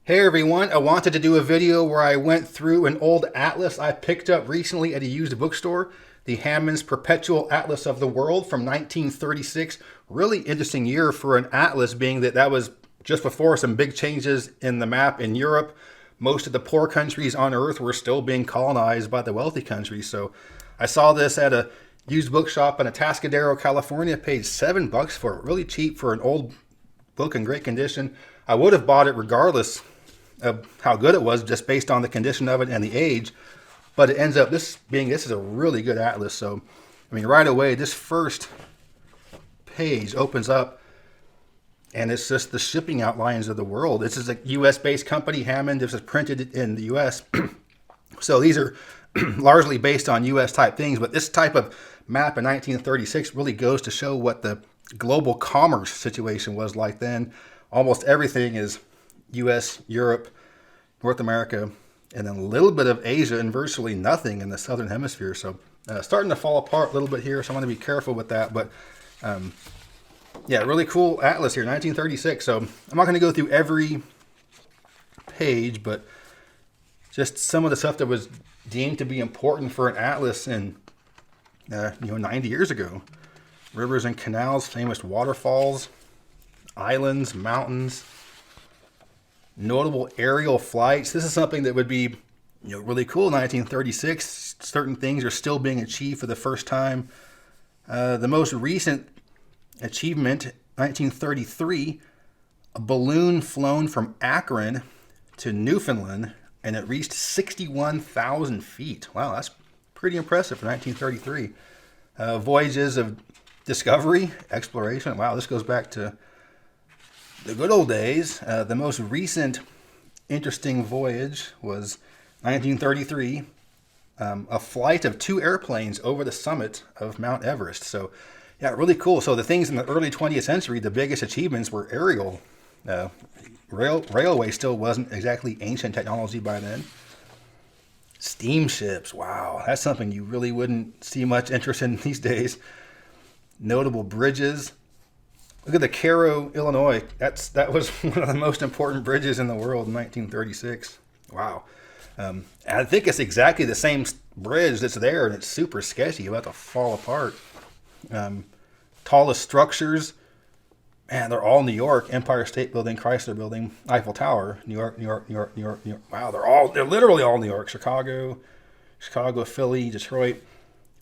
Hey everyone, I wanted to do a video where I went through an old atlas I picked up recently at a used bookstore, the Hammond's Perpetual Atlas of the World from 1936. Really interesting year for an atlas, being that was just before some big changes in the map in Europe. Most of the poor countries on Earth were still being colonized by the wealthy countries. So I saw this at a used bookshop in Atascadero, California. Paid $7 for it, really cheap for an old book in great condition. I would have bought it regardless of how good it was, just based on the condition of it and the age. But it ends up this is a really good atlas. So, I mean, right away, this first page opens up and it's just the shipping outlines of the world. This is a U.S. based company, Hammond. This is printed in the U.S. So these are largely based on U.S. type things. But this type of map in 1936 really goes to show what the global commerce situation was like then. Almost everything is U.S., Europe, North America, and then a little bit of Asia and virtually nothing in the southern hemisphere. So starting to fall apart a little bit here, so I want to be careful with that. But yeah, really cool atlas here, 1936. So I'm not going to go through every page, but just some of the stuff that was deemed to be important for an atlas in 90 years ago. Rivers and canals, famous waterfalls, islands, mountains, notable aerial flights. This is something that would be really cool in 1936. Certain things are still being achieved for the first time. The most recent achievement, 1933, a balloon flown from Akron to Newfoundland, and it reached 61,000 feet. Wow, that's pretty impressive for 1933. Voyages of discovery, exploration. Wow, this goes back to the good old days. The most recent interesting voyage was 1933, a flight of 2 airplanes over the summit of Mount Everest. So, yeah, really cool. So the things in the early 20th century, the biggest achievements were aerial. Railway still wasn't exactly ancient technology by then. Steamships, wow, that's something you really wouldn't see much interest in these days. Notable bridges. Look at the Cairo, Illinois. That was one of the most important bridges in the world in 1936. Wow. I think it's exactly the same bridge that's there, and it's super sketchy, about to fall apart. Tallest structures, man, they're all New York. Empire State Building, Chrysler Building, Eiffel Tower, New York, New York, New York, New York, New York. Wow, they're literally all New York. Chicago, Philly, Detroit.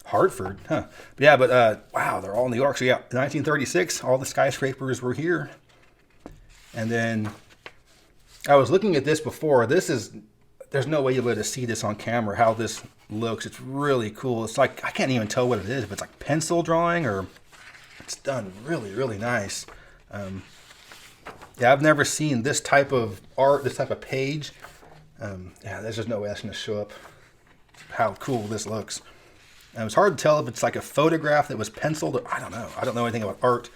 Hartford, huh? But wow, they're all New York. So yeah, 1936, all the skyscrapers were here. And then I was looking at this before. There's no way you'll be able to see this on camera, how this looks. It's really cool. It's like, I can't even tell what it is, if it's like pencil drawing or it's done really, really nice. Yeah, I've never seen this type of art, this type of page. Yeah, there's just no way that's going to show up how cool this looks. It's hard to tell if it's like a photograph that was penciled. I don't know. I don't know anything about art,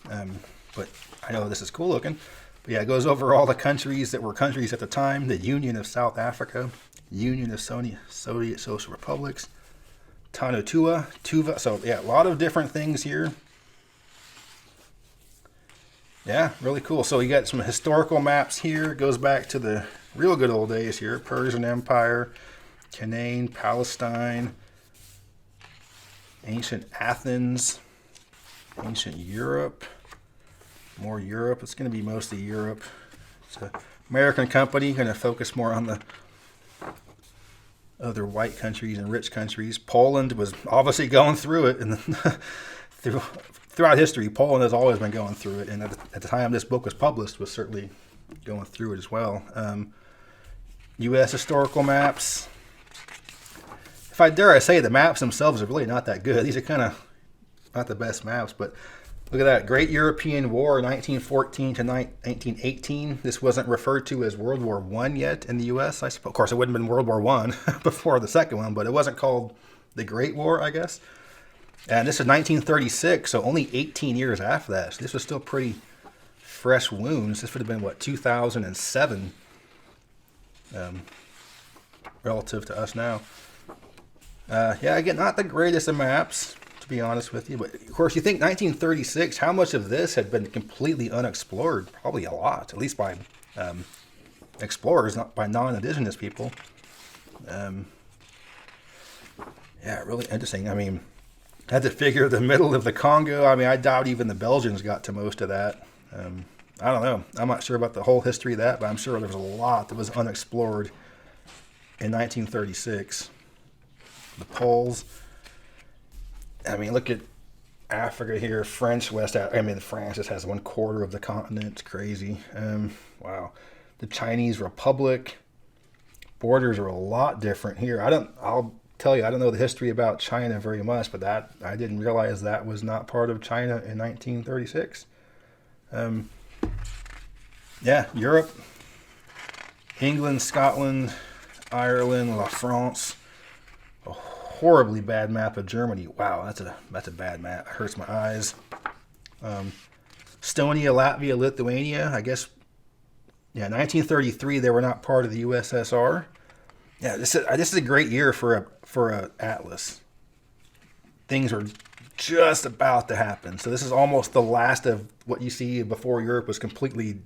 but I know this is cool looking. But yeah, it goes over all the countries that were countries at the time. The Union of South Africa, Union of Soviet Social Republics, Tuva. So yeah, a lot of different things here. Yeah, really cool. So you got some historical maps here. It goes back to the real good old days here. Persian Empire, Canaan, Palestine, ancient Athens, ancient Europe, more Europe. It's going to be mostly Europe. It's an American company, going to focus more on the other white countries and rich countries. Poland was obviously going through it, and throughout history, Poland has always been going through it. And at the time this book was published, was certainly going through it as well. U.S. historical maps. If I dare I say, the maps themselves are really not that good. These are kind of not the best maps, but look at that. Great European War, 1914 to 1918. This wasn't referred to as World War I yet in the U.S., I suppose. Of course, it wouldn't have been World War I before the second one, but it wasn't called the Great War, I guess. And this is 1936, so only 18 years after that. So this was still pretty fresh wounds. This would have been, what, 2007 relative to us now. Yeah, again, not the greatest of maps, to be honest with you. But, of course, you think 1936, how much of this had been completely unexplored? Probably a lot, at least by explorers, not by non-indigenous people. Yeah, really interesting. I mean, I had to figure the middle of the Congo. I mean, I doubt even the Belgians got to most of that. I don't know. I'm not sure about the whole history of that, but I'm sure there was a lot that was unexplored in 1936. The poles. I mean, look at Africa here. France just has 1/4 of the continent. It's crazy. Wow. The Chinese Republic. Borders are a lot different here. I'll tell you, I don't know the history about China very much, but that I didn't realize that was not part of China in 1936. Yeah, Europe, England, Scotland, Ireland, La France. A horribly bad map of Germany. Wow, that's a bad map. It hurts my eyes. Estonia, Latvia, Lithuania. I guess, yeah, 1933 they were not part of the USSR. Yeah, this is a great year for a atlas. Things are just about to happen. So this is almost the last of what you see before Europe was completely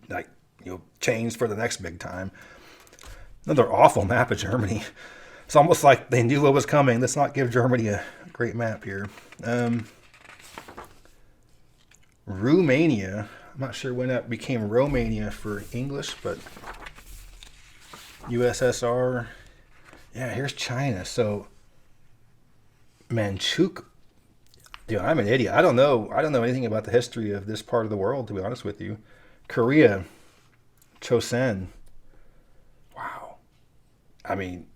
changed for the next big time. Another awful map of Germany. It's almost like they knew what was coming. Let's not give Germany a great map here. Romania. I'm not sure when that became Romania for English, but USSR. Yeah, here's China. So Manchukuo. Dude, I'm an idiot. I don't know anything about the history of this part of the world, to be honest with you. Korea, Chosen. Wow. I mean,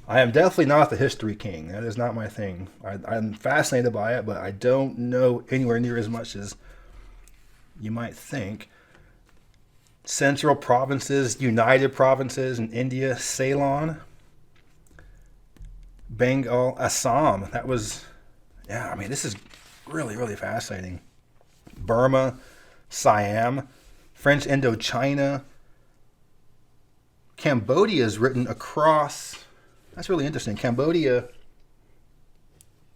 I am definitely not the history king. That is not my thing. I'm fascinated by it, but I don't know anywhere near as much as you might think. Central provinces, United Provinces in India, Ceylon, Bengal, Assam. That was, yeah, I mean, this is really, really fascinating. Burma, Siam, French Indochina. Cambodia is written across. That's really interesting. Cambodia,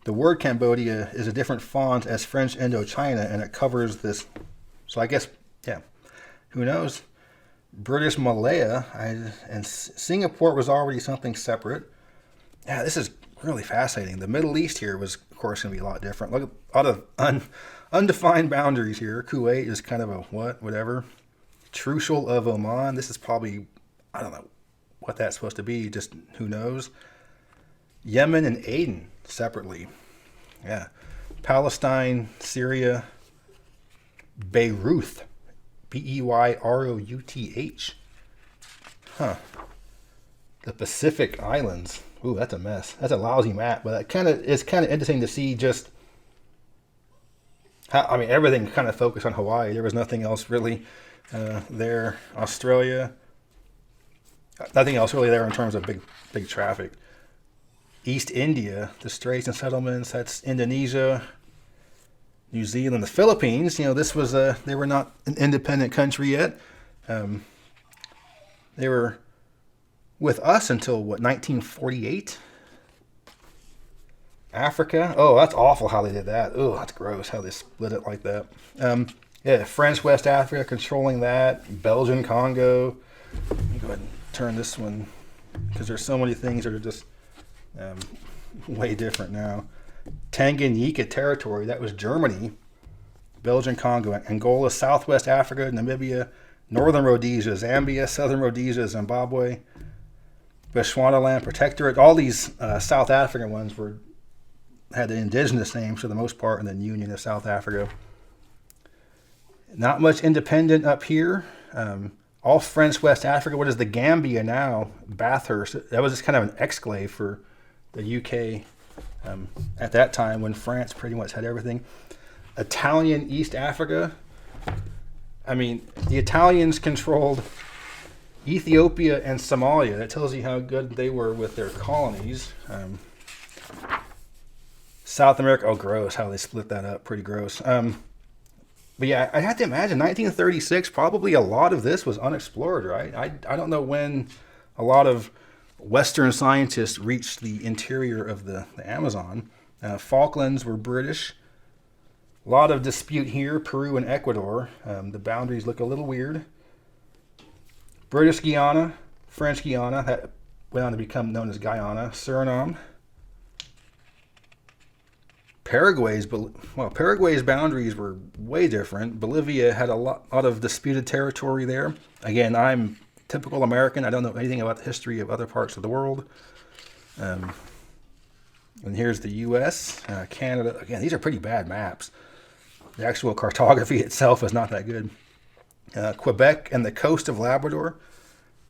the word Cambodia is a different font as French Indochina, and it covers this. So I guess, yeah, who knows? British Malaya, and Singapore was already something separate. Yeah, this is really fascinating. The Middle East here was, of course, going to be a lot different. Look at a lot of undefined boundaries here. Kuwait is kind of a whatever. Trucial of Oman. This is probably, I don't know what that's supposed to be. Just who knows. Yemen and Aden separately. Yeah. Palestine, Syria, Beirut. Beyrouth. Huh. The Pacific Islands. Ooh, that's a mess. That's a lousy map, but it's kind of interesting to see just how, I mean, everything kind of focused on Hawaii. There was nothing else really there. Australia. Nothing else really there in terms of big traffic. East India, the Straits and Settlements, that's Indonesia. New Zealand, the Philippines, this was they were not an independent country yet. They were with us until 1948. Africa, oh, that's awful how they did that. Oh, that's gross how they split it like that. Yeah, French West Africa controlling that. Belgian Congo. Let me go ahead and turn this one because there's so many things that are just way different now. Tanganyika territory, that was Germany. Belgian Congo, Angola, Southwest Africa, Namibia, Northern Rhodesia, Zambia, Southern Rhodesia, Zimbabwe, Bechuanaland Protectorate. All these South African ones had the indigenous names for the most part, and then Union of South Africa. Not much independent up here. All French West Africa. What is the Gambia now? Bathurst. That was just kind of an exclave for the UK at that time when France pretty much had everything. Italian East Africa. I mean, the Italians controlled Ethiopia and Somalia. That tells you how good they were with their colonies. South America, oh, gross, how they split that up. Pretty gross. But yeah, I have to imagine 1936, probably a lot of this was unexplored, right? I don't know when a lot of Western scientists reached the interior of the Amazon. Falklands were British. A lot of dispute here, Peru and Ecuador. The boundaries look a little weird. British Guiana, French Guiana, that went on to become known as Guyana. Suriname. Paraguay's boundaries were way different. Bolivia had a lot of disputed territory there. Again, I'm typical American. I don't know anything about the history of other parts of the world. And here's the U.S., Canada. Again, these are pretty bad maps. The actual cartography itself is not that good. Quebec and the coast of Labrador.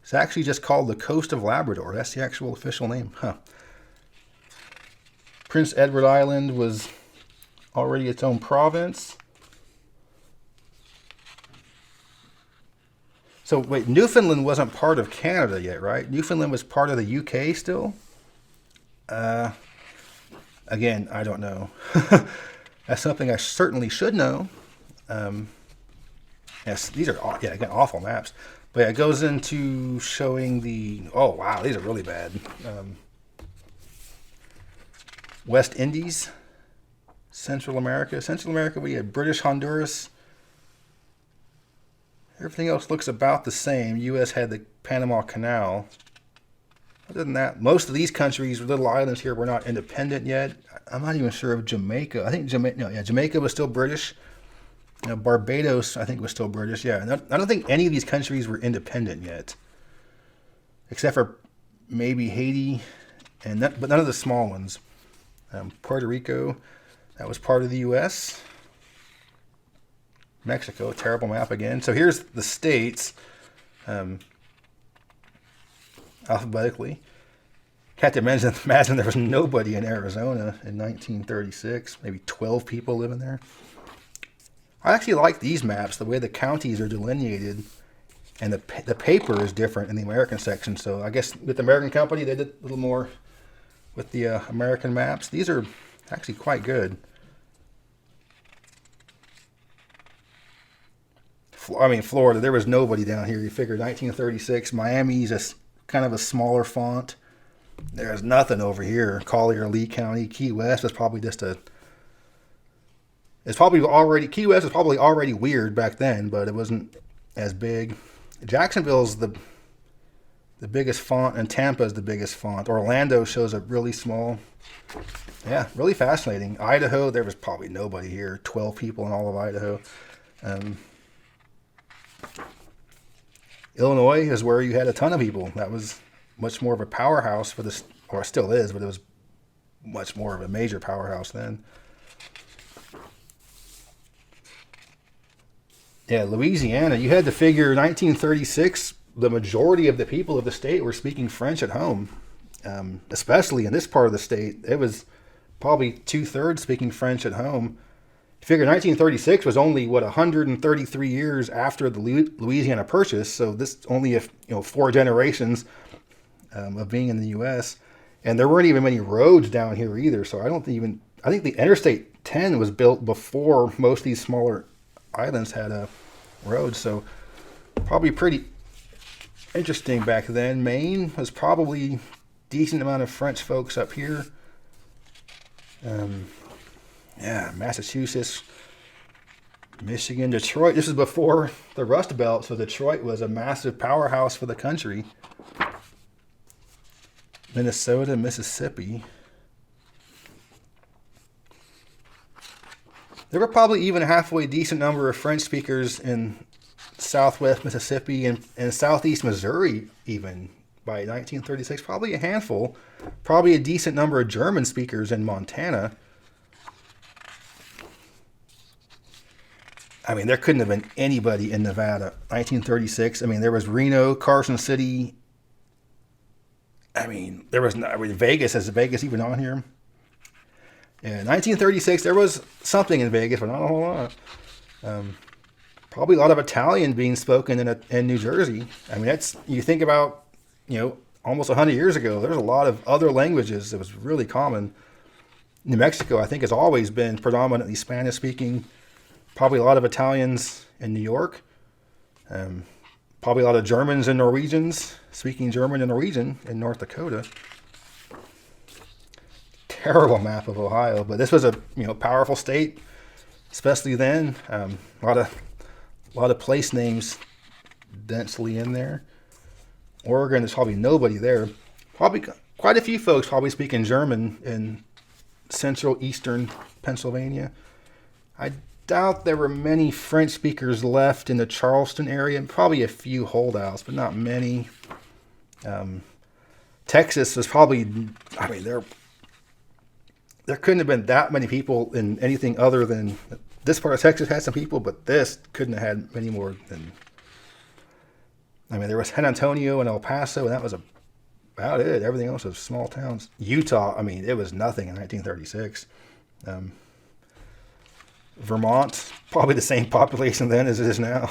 It's actually just called the coast of Labrador. That's the actual official name. Huh. Prince Edward Island was already its own province. So wait, Newfoundland wasn't part of Canada yet, right? Newfoundland was part of the UK still? Again, I don't know. That's something I certainly should know. Yes, these are, yeah, again, awful maps. But yeah, it goes into showing the, oh wow, these are really bad. West Indies, Central America. Central America, we had British Honduras. Everything else looks about the same. U.S. had the Panama Canal. Other than that, most of these countries, little islands here, were not independent yet. I'm not even sure of Jamaica. I think Jamaica was still British. Barbados, I think, was still British. Yeah, I don't think any of these countries were independent yet, except for maybe Haiti, but none of the small ones. Puerto Rico, that was part of the U.S. Mexico, terrible map again. So here's the states, alphabetically. Can't imagine there was nobody in Arizona in 1936. Maybe 12 people living there. I actually like these maps, the way the counties are delineated, and the paper is different in the American section. So I guess with the American company, they did a little more with the American maps. These are actually quite good. I mean, Florida, there was nobody down here. You figure 1936, Miami's kind of a smaller font. There's nothing over here. Collier, Lee County, Key West was probably just Key West was probably already weird back then, but it wasn't as big. Jacksonville's the biggest font, and Tampa's the biggest font. Orlando shows up really small. Yeah, really fascinating. Idaho, there was probably nobody here. 12 people in all of Idaho. Illinois is where you had a ton of people. That was much more of a powerhouse for this, or it still is, but it was much more of a major powerhouse then. Yeah, Louisiana, you had to figure 1936, the majority of the people of the state were speaking French at home, especially in this part of the state. It was probably 2/3 speaking French at home. You figure 1936 was only, 133 years after the Louisiana Purchase, so this only 4 generations of being in the U.S., and there weren't even many roads down here either, so I think the Interstate 10 was built before most of these smaller islands had a road, so probably pretty interesting back then. Maine was probably decent amount of French folks up here. Yeah, Massachusetts, Michigan, Detroit. This is before the Rust Belt, so Detroit was a massive powerhouse for the country. Minnesota, Mississippi. There were probably even a halfway decent number of French speakers in southwest Mississippi and southeast Missouri even by 1936. Probably a handful. Probably a decent number of German speakers in Montana. I mean, there couldn't have been anybody in Nevada. 1936. I mean, there was Reno, Carson City. I mean, there was Vegas. Is Vegas even on here? Yeah, 1936, there was something in Vegas, but not a whole lot. Probably a lot of Italian being spoken in New Jersey. I mean, you think about, almost 100 years ago, there's a lot of other languages that was really common. New Mexico, I think, has always been predominantly Spanish-speaking. Probably a lot of Italians in New York. Probably a lot of Germans and Norwegians speaking German and Norwegian in North Dakota. Terrible map of Ohio, but this was a powerful state, especially then. A lot of place names densely in there. Oregon, there's probably nobody there. Probably quite a few folks probably speaking German in central eastern Pennsylvania. I doubt there were many French speakers left in the Charleston area. Probably a few holdouts, but not many. Texas was probably, I mean, there couldn't have been that many people in anything other than, this part of Texas had some people, but this couldn't have had many more than, I mean, there was San Antonio and El Paso, and that was about it. Everything else was small towns. Utah, I mean, it was nothing in 1936. Vermont, probably the same population then as it is now.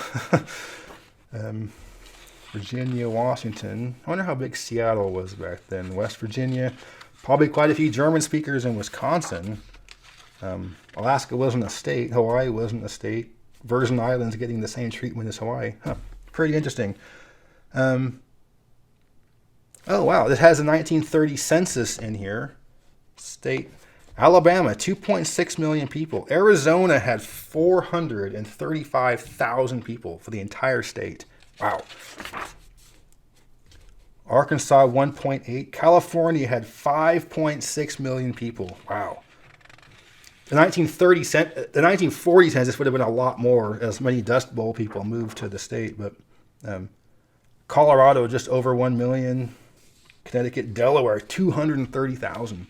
Virginia, Washington. I wonder how big Seattle was back then. West Virginia, probably quite a few German speakers in Wisconsin. Alaska wasn't a state. Hawaii wasn't a state. Virgin Islands getting the same treatment as Hawaii. Huh. Pretty interesting. Oh, wow. This has a 1930 census in here. State. Alabama, 2.6 million people. Arizona had 435,000 people for the entire state. Wow. Arkansas, 1.8. California had 5.6 million people. Wow. The 1940 census would have been a lot more, as many Dust Bowl people moved to the state. But Colorado, just over 1 million. Connecticut, Delaware, 230,000.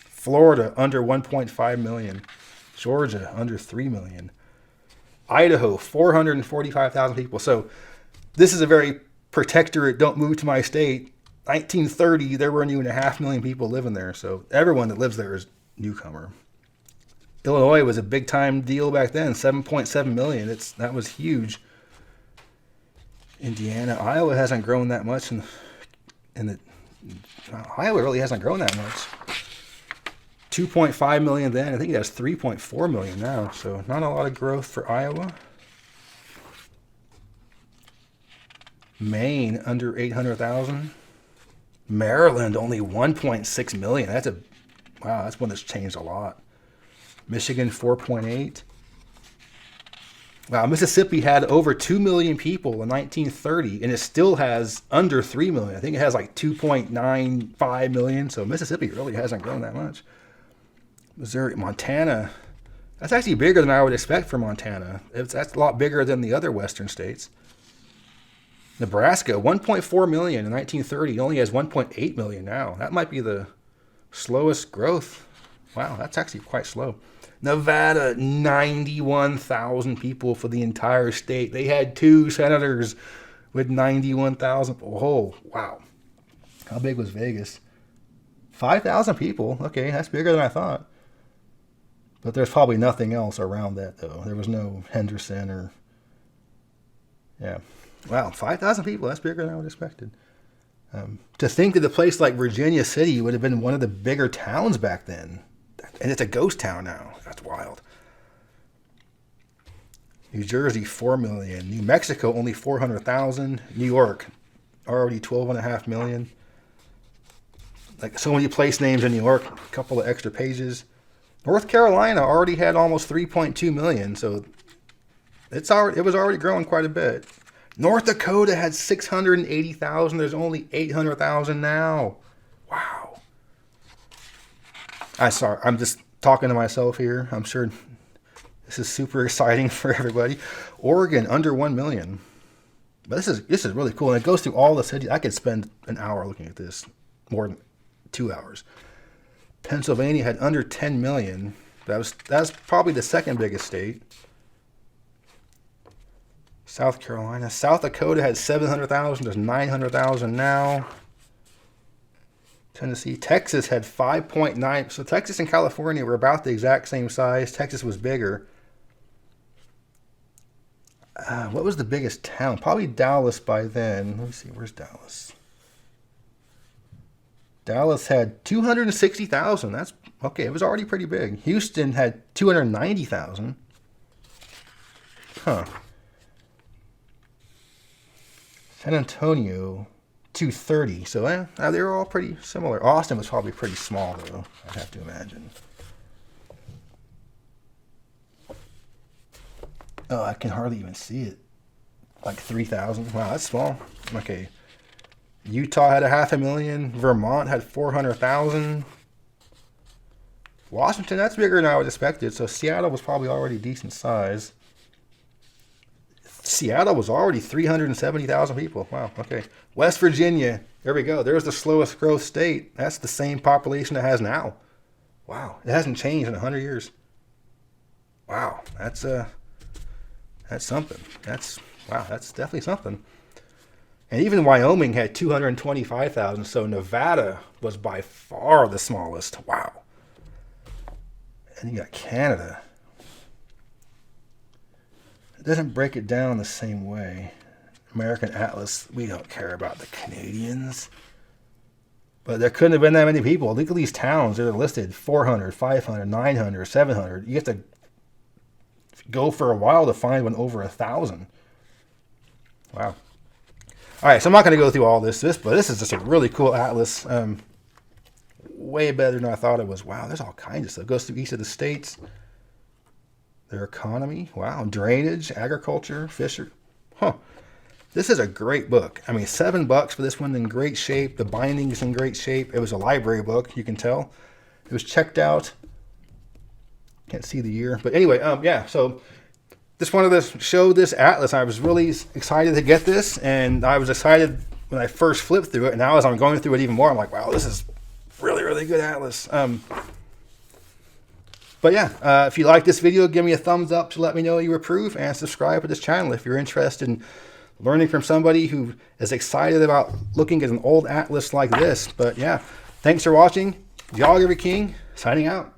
Florida, under 1.5 million. Georgia, under 3 million. Idaho, 445,000 people. So this is a very protectorate, don't move to my state. 1930, there weren't even 500,000 people living there. So everyone that lives there is newcomer. Illinois was a big time deal back then, 7.7 million. That was huge. Indiana, Iowa hasn't grown that much. Iowa really hasn't grown that much. 2.5 million then. I think it has 3.4 million now. So not a lot of growth for Iowa. Maine, under 800,000. Maryland, only 1.6 million. Wow, that's one that's changed a lot. Michigan, 4.8. Wow, Mississippi had over 2 million people in 1930, and it still has under 3 million. I think it has like 2.95 million, so Mississippi really hasn't grown that much. Missouri, Montana, that's actually bigger than I would expect for Montana. That's a lot bigger than the other western states. Nebraska, 1.4 million in 1930. It only has 1.8 million now. That might be the slowest growth. Wow, that's actually quite slow. Nevada, 91,000 people for the entire state. They had 2 senators with 91,000. Oh, wow. How big was Vegas? 5,000 people. Okay, that's bigger than I thought. But there's probably nothing else around that, though. There was no Henderson or... Yeah. Wow, 5,000 people. That's bigger than I would have expected. To think that a place like Virginia City would have been one of the bigger towns back then. And it's a ghost town now. That's wild. New Jersey, 4 million. New Mexico, only 400,000. New York, already 12.5 million. Like so many place names in New York, a couple of extra pages. North Carolina already had almost 3.2 million, so it was already growing quite a bit. North Dakota had 680,000. There's only 800,000 now. Wow. I'm just talking to myself here. I'm sure this is super exciting for everybody. Oregon, under 1 million. But this is really cool. And it goes through all the cities. I could spend an hour looking at this, more than 2 hours. Pennsylvania had under 10 million. That's probably the second biggest state. South Carolina. South Dakota had 700,000. There's 900,000 now. Tennessee. Texas had 5.9. So Texas and California were about the exact same size. Texas was bigger. What was the biggest town? Probably Dallas by then. Let me see. Where's Dallas? Dallas had 260,000. That's okay. It was already pretty big. Houston had 290,000. Huh. San Antonio, 230. So they were all pretty similar. Austin was probably pretty small, though, I'd have to imagine. Oh, I can hardly even see it. Like 3,000. Wow, that's small. Okay. Utah had 500,000. Vermont had 400,000. Washington, that's bigger than I would expected. So Seattle was probably already decent size. Seattle was already 370,000 people. Wow, okay. West Virginia, there we go. There's the slowest growth state. That's the same population it has now. Wow, it hasn't changed in 100 years. Wow, that's something. Wow, that's definitely something. And even Wyoming had 225,000, so Nevada was by far the smallest. Wow. And you got Canada. It doesn't break it down the same way. American Atlas, we don't care about the Canadians. But there couldn't have been that many people. Look at these towns that are listed, 400, 500, 900, 700. You have to go for a while to find one over 1,000. Wow. All right, so I'm not going to go through all this, but this is just a really cool atlas. Way better than I thought it was. Wow, there's all kinds of stuff. It goes through each of the states. Their economy. Wow, drainage, agriculture, fishery. Huh. This is a great book. I mean, $7 for this one, in great shape. The binding is in great shape. It was a library book, you can tell. It was checked out. Can't see the year. But anyway, yeah, so just wanted to show this atlas. I was really excited to get this, and I was excited when I first flipped through it, and now as I'm going through it even more, I'm like, wow, this is really, really good atlas. But yeah, if you like this video, give me a thumbs up to let me know you approve, and subscribe to this channel if you're interested in learning from somebody who is excited about looking at an old atlas like this. But yeah, thanks for watching. Geography King, signing out.